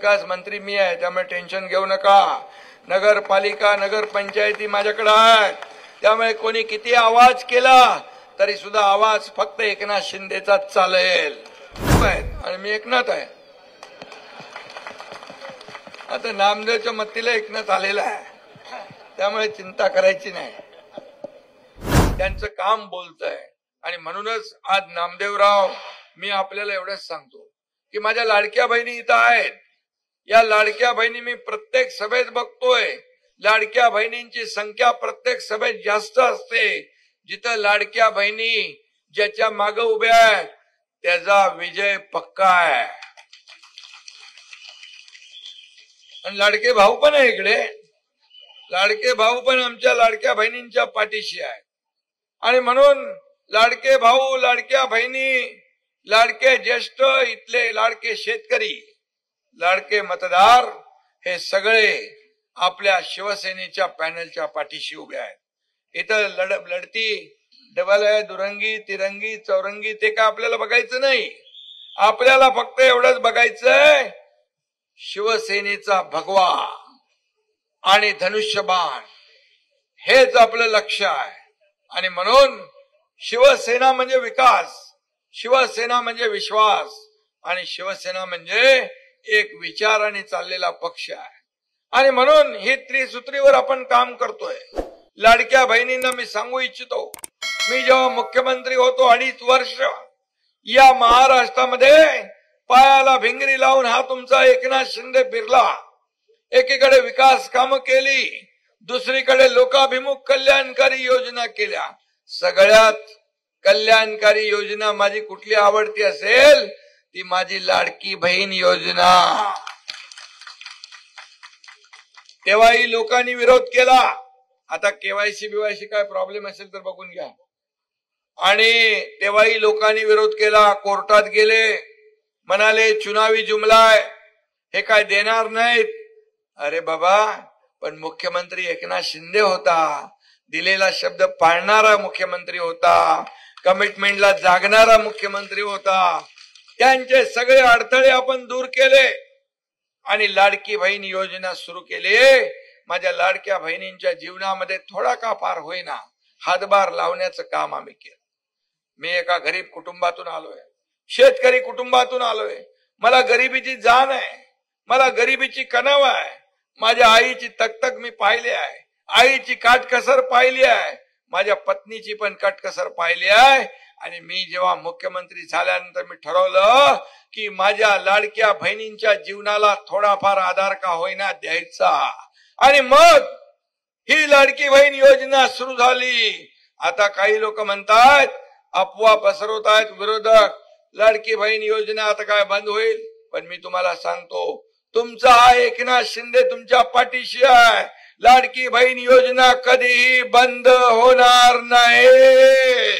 विकास मंत्री मी आहे, त्यामुळे टेन्शन घेऊ नका. नगरपालिका नगरपंचायती माझ्याकडे आहेत, त्यामुळे कोणी किती आवाज केला तरी सुद्धा आवाज फक्त एकनाथ शिंदेचाच चालेल. आणि मी एकनाथ आहे. आता नामदेवच्या मत्तीला एकनाथ आलेला आहे, त्यामुळे चिंता करायची नाही. त्यांचं काम बोलतंय. आणि म्हणूनच आज नामदेवराव, मी आपल्याला एवढंच सांगतो की माझ्या लाडक्या बहिणी इथं आहेत. या लाडक्या बहिणी मी प्रत्येक सभेत बघतोय. लाडक्या बहिणींची संख्या प्रत्येक सभेत जास्त असते. जिथं लाडक्या बहिणी ज्याच्या मागे उभ्या आहेत त्याचा विजय पक्का आहे. आणि लाडके भाऊ पण आहे इकडे. लाडके भाऊ पण आमच्या लाडक्या बहिणींच्या पाठीशी आहे. आणि म्हणून लाडके भाऊ, लाडक्या बहिणी, लाडके ज्येष्ठ, इथले लाडके शेतकरी, लाडके मतदार, हे सगळे आपल्या शिवसेनेच्या पॅनलच्या पाठीशी उभे आहेत. इथं लढती डबल आहे, दुरंगी, तिरंगी, चौरंगी, ते काय आपल्याला बघायचं नाही. आपल्याला फक्त एवढंच बघायचंय, शिवसेनेचा भगवा आणि धनुष्यबाण, हेच आपलं लक्ष आहे. आणि म्हणून शिवसेना म्हणजे विकास, शिवसेना म्हणजे विश्वास, आणि शिवसेना म्हणजे एक विचाराने चाललेला पक्ष आहे. आणि म्हणून ही त्रिसूत्रीवर आपण काम करतोय. लाडक्या बहिणींना मी सांगू इच्छितो, मी जेव्हा मुख्यमंत्री होतो 2.5 वर्ष, या महाराष्ट्रामध्ये पायाला भिंगरी लावून हा तुमचा एकनाथ शिंदे फिरला. एकीकडे विकास कामं केली, दुसरीकडे लोकाभिमुख कल्याणकारी योजना केल्या. सगळ्यात कल्याणकारी योजना माझी कुठली आवडती असेल, ती माझी लाडकी बहीण योजना. तेव्हाही लोकांनी विरोध केला. आता केवायसी बीवायसी काय प्रॉब्लेम असेल तर बघून घ्या. आणि तेव्हाही लोकांनी विरोध केला, कोर्टात गेले, म्हणाले चुनावी जुमला आहे, हे काय देणार नाहीत. अरे बाबा, पण मुख्यमंत्री एकनाथ शिंदे होता, दिलेला शब्द पाळणारा मुख्यमंत्री होता, कमिटमेंटला जागणारा मुख्यमंत्री होता. त्यांचे सगळे अडथळे आपण दूर केले आणि लाडकी बहीण योजना सुरू केली. माझ्या लाडक्या बहिणींच्या जीवनामध्ये थोडा का फार होईना हातभार लावण्याचं काम आम्ही केलं. मी एका गरीब कुटुंबातून आलोय, शेतकरी कुटुंबातून आलोय. मला गरिबीची जाण आहे, मला गरिबीची कणव आहे. माझ्या आईची तकतक मी पाहिली आहे, आईची काटकसर पाहिली आहे, माझ्या पत्नीची पण काटकसर पाहिली आहे. आणि मी जेव्हा मुख्यमंत्री झाल्यानंतर मी ठरवलं की माझ्या लाडक्या बहिणींच्या जीवनाला थोडाफार आधार का होईना द्यायचा. आणि मग ही लाडकी बहीण योजना सुरू झाली. आता काही लोक म्हणतात, अफवा पसरवत आहेत विरोधक, लाडकी बहीण योजना आता काय बंद होईल. पण मी तुम्हाला सांगतो, तुमचा हा एकनाथ शिंदे तुमच्या पाठीशी आहे. लाडकी बहीण योजना कधीही बंद होणार नाही.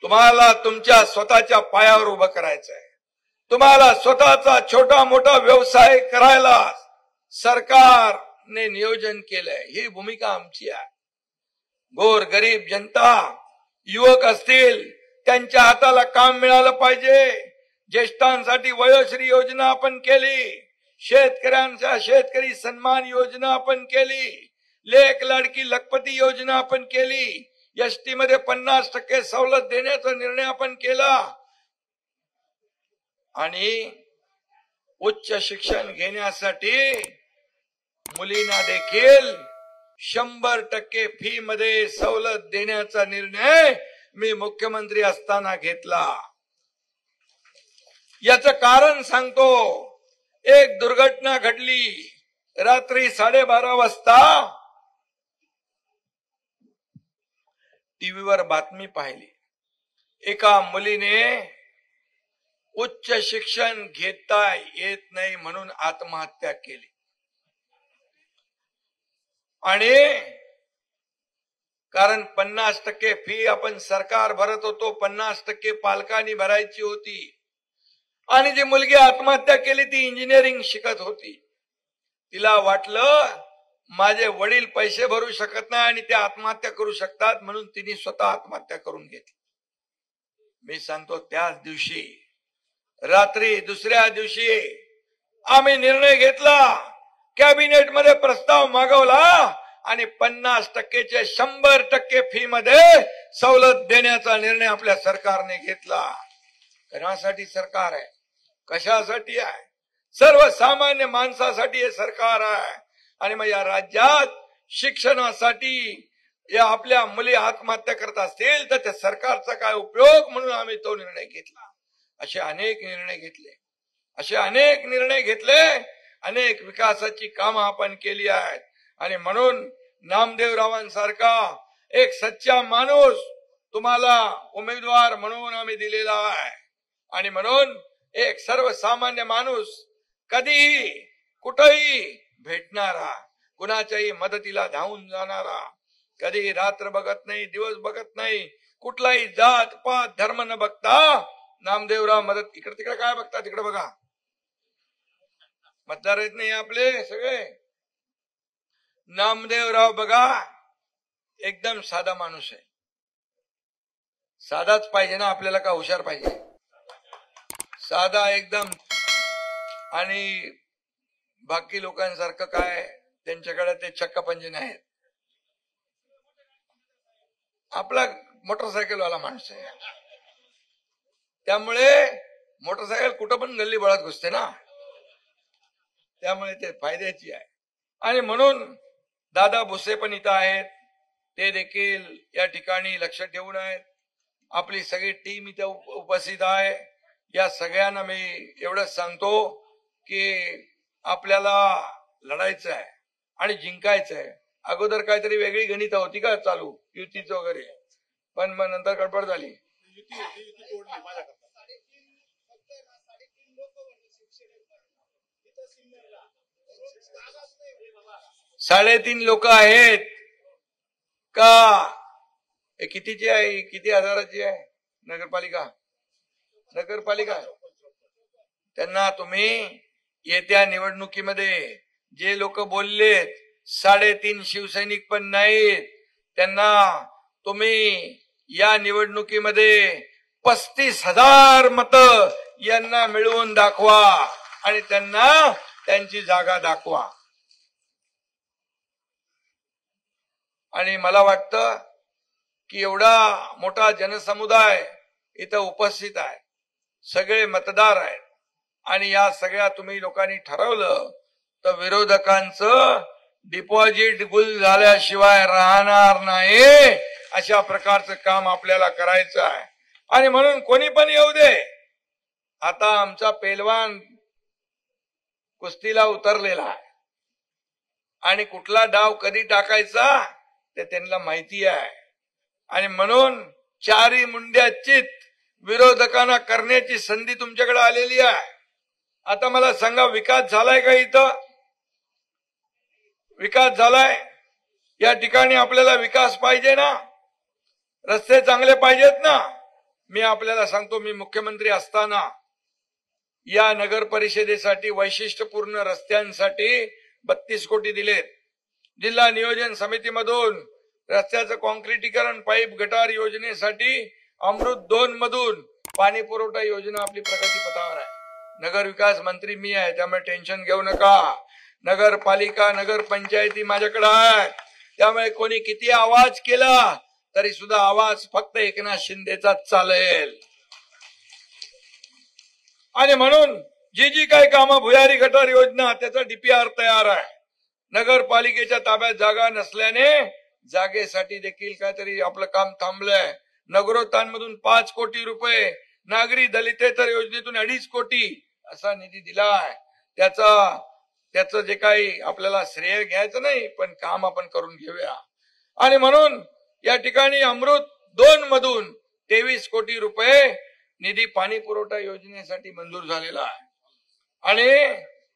तुम्हाला तुमच्या स्वतःच्या पायावर उभं करायचंय. तुम्हाला स्वतःचा छोटा मोठा व्यवसाय करायला सरकारने नियोजन केलंय. ही भूमिका आमची आहे. गोर गरीब जनता, युवक असतील, त्यांच्या हाताला काम मिळालं पाहिजे. ज्येष्ठांसाठी वयोश्री योजना आपण केली, शेतकऱ्यांच्या शेतकरी सन्मान योजना आपण केली, लेक लाडकी लखपती योजना आपण केली, एसटी मध्ये 50% सवलत देण्याचा निर्णय आपण केला. आणि उच्च शिक्षण घेण्यासाठी मुलींना देखील 100% फी मध्ये सवलत देण्याचा निर्णय मी मुख्यमंत्री असताना घेतला. याचं कारण सांगतो. एक दुर्घटना घडली. रात्री 12:30 वाजता टीव्हीवर बातमी पाहिली. एका मुलीने उच्च शिक्षण घेता येत नाही म्हणून आत्महत्या केली. आणि कारण 50% फी आपण सरकार भरत होतो, 50% पालकांनी भरायची होती. आणि जी मुलगी आत्महत्या केली ती इंजिनिअरिंग शिकत होती. तिला वाटलं माझे वडील पैसे भरू शकत नाही आणि ते आत्महत्या करू शकतात, म्हणून तिने स्वतः आत्महत्या करून घेतली. मी सांगतो, त्याच दिवशी रात्री दुसऱ्या दिवशी आम्ही निर्णय घेतला, कॅबिनेटमध्ये प्रस्ताव मागवला आणि 50% 100% फी मध्ये सवलत देण्याचा निर्णय आपल्या सरकारने घेतला. कोणासाठी सरकार आहे? कशासाठी आहे? सर्वसामान्य माणसासाठी हे सरकार आहे. आणि मग या राज्यात शिक्षणासाठी या आपल्या मुली आत्महत्या करत असतील तर त्या सरकारचा काय उपयोग, म्हणून आम्ही तो निर्णय घेतला. असे अनेक निर्णय घेतले, अनेक विकासाची कामं आपण केली आहेत. आणि म्हणून नामदेवरावांसारखा एक सच्चा माणूस तुम्हाला उमेदवार म्हणून आम्ही दिलेला आहे. आणि म्हणून एक सर्वसामान्य माणूस कधीही कुठेही भेटणारा, कुणाच्याही मदतीला धावून जाणारा, कधी रात्र बघत नाही, दिवस बघत नाही, कुठलाही जात पात धर्म न बघता नामदेवराव मदत. इकडे तिकडे काय बघता? तिकडे बघा, मतदार आहेत नाही आपले सगळे. नामदेवराव बघा, एकदम साधा माणूस आहे. साधाच पाहिजे ना आपल्याला, का हुशार पाहिजे? साधा एकदम. आणि बाकी लोकांसारखं काय त्यांच्याकडे ते चक्कपंजे नाहीत. आपला मोटरसायकलवाला माणूस आहे, त्यामुळे मोटरसायकल कुठं पण गल्ली बळात घुसते ना, त्यामुळे ते फायद्याची आहे. आणि म्हणून दादा भुसे पण इथं आहेत, ते देखील या ठिकाणी लक्ष ठेवून आहेत. आपली सगळी टीम इथे उपस्थित आहे. या सगळ्यांना मी एवढंच सांगतो की आपल्याला लढायचं आहे आणि जिंकायचं आहे. अगोदर काहीतरी वेगळी गणित होती का चालू युतीचं वगैरे, पण मग नंतर गडबड झाली. 3.5 लोक आहेत का? कितीची आहे? किती हजाराची आहे नगरपालिका? त्यांना तुम्ही येत्या निवडणुकीमध्ये जे लोक बोललेत 3.5 शिवसैनिक पण नाहीत, त्यांना तुम्ही या निवडणुकीमध्ये 35,000 मतं यांना मिळवून दाखवा आणि त्यांना त्यांची जागा दाखवा. आणि मला वाटतं की एवढा मोठा जनसमुदाय इथं उपस्थित आहे, सगळे मतदार आहेत, आणि या सगळ्या तुम्ही लोकांनी ठरवलं तर विरोधकांचं डिपॉझिट गुल झाल्याशिवाय राहणार नाही, अशा प्रकारचं काम आपल्याला करायचं आहे. आणि म्हणून कोणी पण येऊ दे, आता आमचा पेलवान कुस्तीला उतरलेला आहे आणि कुठला डाव कधी टाकायचा ते त्यांना माहिती आहे. आणि म्हणून चारी मुंड्याचीत विरोधकांना करण्याची संधी तुमच्याकडे आलेली आहे. आता मला सांगा, विकास झालाय का? इथं विकास झालाय? या ठिकाणी आपल्याला विकास पाहिजे ना, रस्ते चांगले पाहिजेत ना. मी आपल्याला सांगतो, मी मुख्यमंत्री असताना या नगर परिषदेसाठी वैशिष्ट्यपूर्ण रस्त्यांसाठी 32 कोटी दिलेत. जिल्हा नियोजन समितीमधून रस्त्याचं कॉन्क्रिटीकरण, पाईप गटार योजनेसाठी अमृत 2 मधून पाणी पुरवठा योजना आपली प्रगतीपथावर आहे. नगर विकास मंत्री मी आहे, त्यामुळे टेन्शन घेऊ नका. नगरपालिका, नगर पंचायती माझ्याकडे आहे, त्यामुळे कोणी किती आवाज केला तरी सुद्धा आवाज फक्त एकनाथ शिंदेचा चालेल. आणि म्हणून जी काही कामं, भुयारी गटार योजना, त्याचा डीपीआर तयार आहे. नगरपालिकेच्या ताब्यात जागा नसल्याने जागेसाठी देखील काहीतरी आपलं काम थांबलंय. नगरोत्थानमधून 5 कोटी रुपये, नागरी दलितेतर योजनेतून 2.5 कोटी असा निधी दिलाय. त्याचं जे काही आपल्याला श्रेय घ्यायचं नाही, पण काम आपण करून घेऊया. आणि म्हणून या ठिकाणी अमृत 2 मधून 23 कोटी रुपये निधी पाणी पुरवठा योजनेसाठी मंजूर झालेला आहे. आणि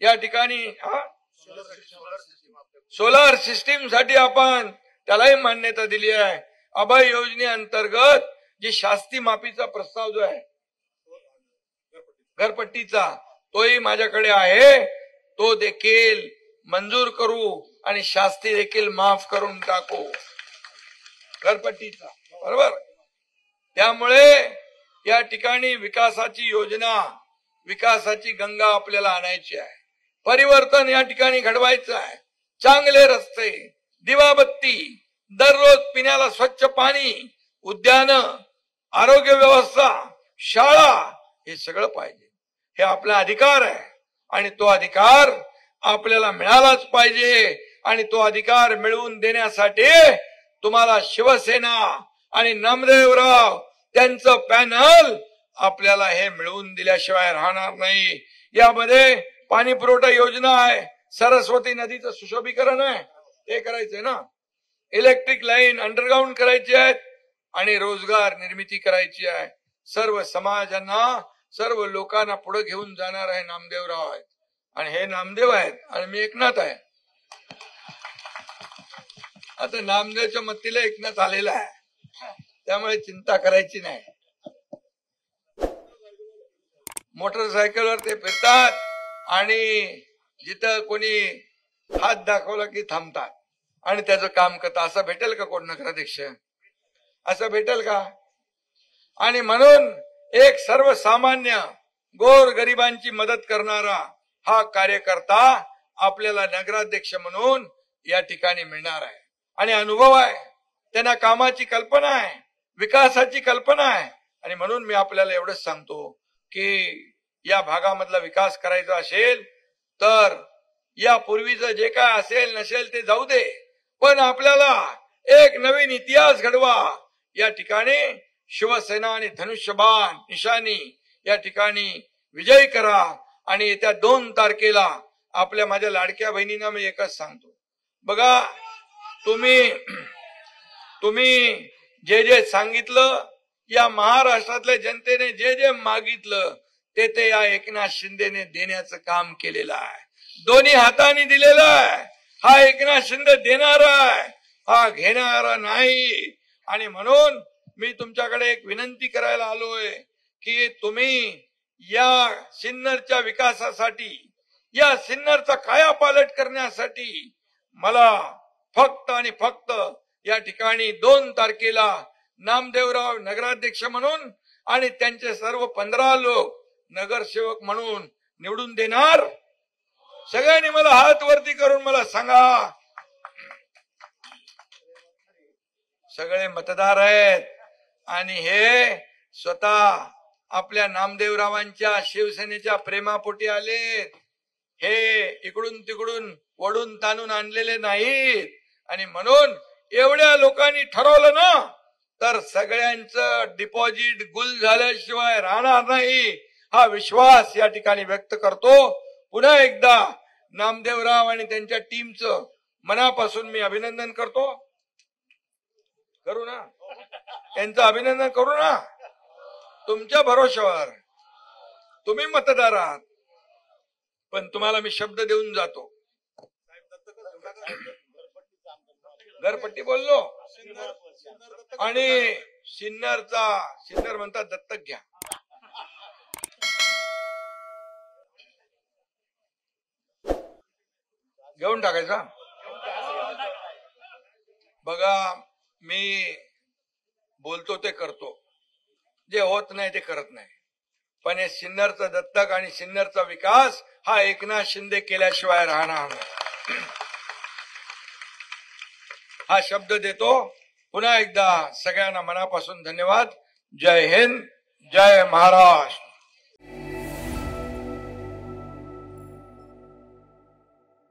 या ठिकाणी सोलार सिस्टीम साठी आपण त्यालाही मान्यता दिली आहे. अभय योजनेअंतर्गत जी शास्ती माफीचा प्रस्ताव जो आहे घरपट्टीचा, तोही माझ्याकडे आहे. तो देखील मंजूर करू आणि शास्ती देखील माफ करून टाकू घरपट्टीचा, बरोबर. त्यामुळे या ठिकाणी विकासाची योजना विकासाची गंगा आपल्याला आणायची आहे. परिवर्तन या ठिकाणी घडवायचं आहे. चांगले रस्ते, दिवाबत्ती, दररोज पिण्याला स्वच्छ पाणी, उद्यान, आरोग्य व्यवस्था, शाळा, हे सगळं पाहिजे. हे आपला अधिकार आहे आणि तो अधिकार आपल्याला मिळालाच पाहिजे. आणि तो अधिकार मिळवून देण्यासाठी तुम्हाला शिवसेना आणि नामदेवराव त्यांचं पॅनल आपल्याला हे मिळवून दिल्याशिवाय राहणार नाही. यामध्ये पाणी पुरवठा योजना आहे, सरस्वती नदीचं सुशोभीकरण आहे, ते करायचंय ना, इलेक्ट्रिक लाईन अंडरग्राऊंड करायची आहेत आणि रोजगार निर्मिती करायची आहे. सर्व समाजांना, सर्व लोकांना पुढे घेऊन जाणार आहे नामदेवराव आहेत. आणि हे नामदेव आहेत आणि मी एकनाथ आहे. आता नामदेवच्या मतीला एकनाथ आलेला आहे, त्यामुळे चिंता करायची नाही. मोटरसायकलवर ते फिरतात आणि जिथं कोणी हात दाखवला की थांबतात आणि त्याचं काम करतात. असं भेटेल का कोण नगराध्यक्ष? असं भेटेल का? आणि म्हणून एक सर्वसामान्य गोर गरिबांची मदत करणारा हा कार्यकर्ता आपल्याला नगराध्यक्ष म्हणून या ठिकाणी मिळणार आहे. आणि अनुभव आहे, त्यांना कामाची कल्पना आहे, विकासाची कल्पना आहे. आणि म्हणून मी आपल्याला एवढंच सांगतो की या भागामधला विकास करायचा असेल तर यापूर्वीचं जे काय असेल नसेल ते जाऊ दे, पण आपल्याला एक नवीन इतिहास घडवा. या ठिकाणी शिवसेना आणि धनुष्यबाण निशाणी या ठिकाणी विजय करा. आणि येत्या 2 तारखेला आपल्या माझ्या लाडक्या बहिणींना मी एकच सांगतो, बघा तुम्ही जे जे सांगितलं, या महाराष्ट्रातल्या जनतेने जे जे मागितलं ते या एकनाथ शिंदेने देण्याचं काम केलेलं आहे. दोन्ही हाताने दिलेलं आहे. हा एकनाथ शिंदे देणारा आहे, हा घेणारा नाही. आणि म्हणून मी तुमच्याकडे एक विनंती करायला आलोय की तुम्ही या सिन्नरच्या विकासासाठी, या सिन्नरचा कायापालट करण्यासाठी मला फक्त आणि फक्त या ठिकाणी 2 तारखेला नामदेवराव नगराध्यक्ष म्हणून आणि त्यांचे सर्व 15 लोक नगरसेवक म्हणून निवडून देणार. सगळ्यांनी मला हात वरती करून मला सांगा. सगळे मतदार आहेत आणि हे स्वतः आपल्या नामदेवरावांच्या शिवसेनेच्या प्रेमापोटी आले. हे इकडून तिकडून वडून ताणून आणलेले नाहीत. आणि म्हणून एवढ्या लोकांनी ठरवलं ना, तर सगळ्यांचं डिपॉझिट गुल झाल्याशिवाय राहणार नाही, हा विश्वास या ठिकाणी व्यक्त करतो. पुन्हा एकदा नामदेवराव आणि त्यांच्या टीमचं मनापासून मी अभिनंदन करतो. करू ना, त्यांचं अभिनंदन करू ना. तुमच्या भरोशावर तुम्ही मतदार आहात, पण तुम्हाला मी शब्द देऊन जातो. घरपट्टी बोललो आणि सिन्नर म्हणतात दत्तक घ्या. घेऊन टाकायचा. बघा, मी बोलतो ते करतो, जे होत नाही ते करत नाही. पण हे सिन्नरचं दत्तक आणि सिन्नरचा विकास हा एकनाथ शिंदे केल्याशिवाय राहणार नाही, हा शब्द देतो. पुन्हा एकदा सगळ्यांना मनापासून धन्यवाद. जय हिंद, जय महाराष्ट्र.